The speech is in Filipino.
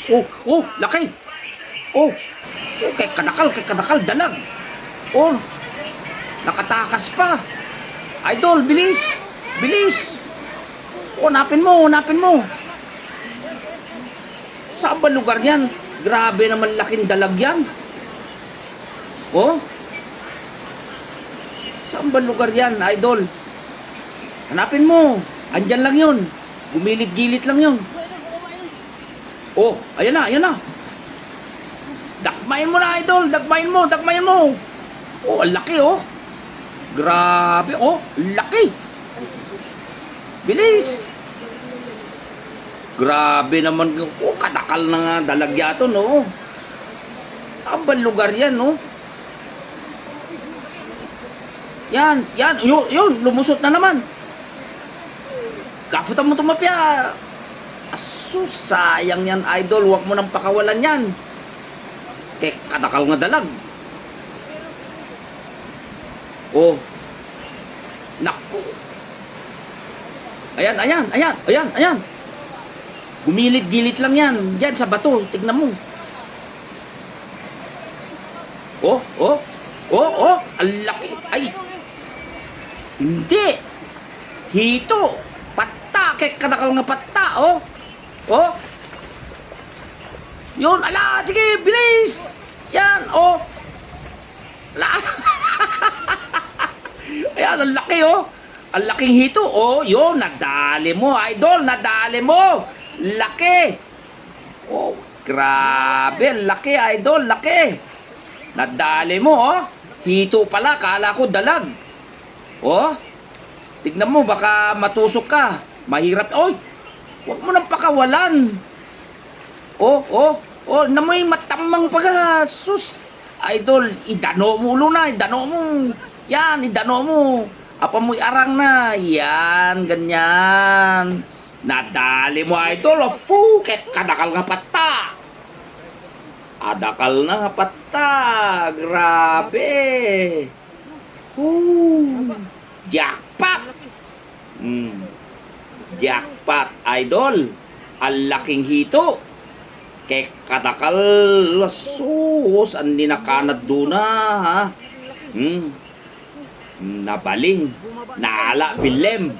Oh, oh, laki. Oh, oh, kay kadakal, dalag. Oh, nakatakas pa. Idol, bilis. Bilis. Oh, hanapin mo, hanapin mo. Saan ba lugar yan? Grabe naman laking dalag yan. Oh, saan ba lugar yan, idol? Hanapin mo. Andyan lang yun. Gumilit-gilit lang yun. Oh, ayan na, ayan na. Dakmain mo na, idol. Dakmain mo, dakmain mo. Oh, ang laki, oh. Grabe, oh. Laki. Bilis. Grabe naman. Oh, kadakal na nga dalagya to, no? Saan ba lugar yan, no? Yan, yan. Yun, lumusot na naman. Kafutan mo tumapya. Asus, sayang yan, idol. Huwag mo nang pakawalan yan. Kadakal nga dalag. Oh. Naku. Ayan, ayan, ayan, ayan, ayan. Gumilit-gilit lang yan. Yan sa bato, tignan mo. Oh, oh, oh, oh. Ang laki. Ay. Hindi. Hito. Patta. Kadakal nga patta, oh. Oh. Yun, ala, sige, bilis. Yan, oh. Ala. Ayan, ang laki, oh. Ang laking hito, oh. Yun, nadali mo, idol. Nadali mo. Laki. Oh, grabe. Laki, idol. Laki. Nadali mo, oh. Hito pala. Kala ko dalag. Oh. Tignan mo, baka matusok ka. Mahirap. Oy, huwag mo nang pakawalan. Oh, oh, oh. Namoy matamang pagka. Sus. Idol, idano mo ulo na. Idano mo. Yan, idano mo. Apa mo'y arang na. Yan, ganyan. Nadali mo, idol. Oh, fu, kadakal nga pata. Adakal na nga pata. Grabe. Jackpot. Jackpot, idol. Ang laking hito. Kadakal. Sus, andi nakanad doon na, ha? Nabaling. Naala bilem.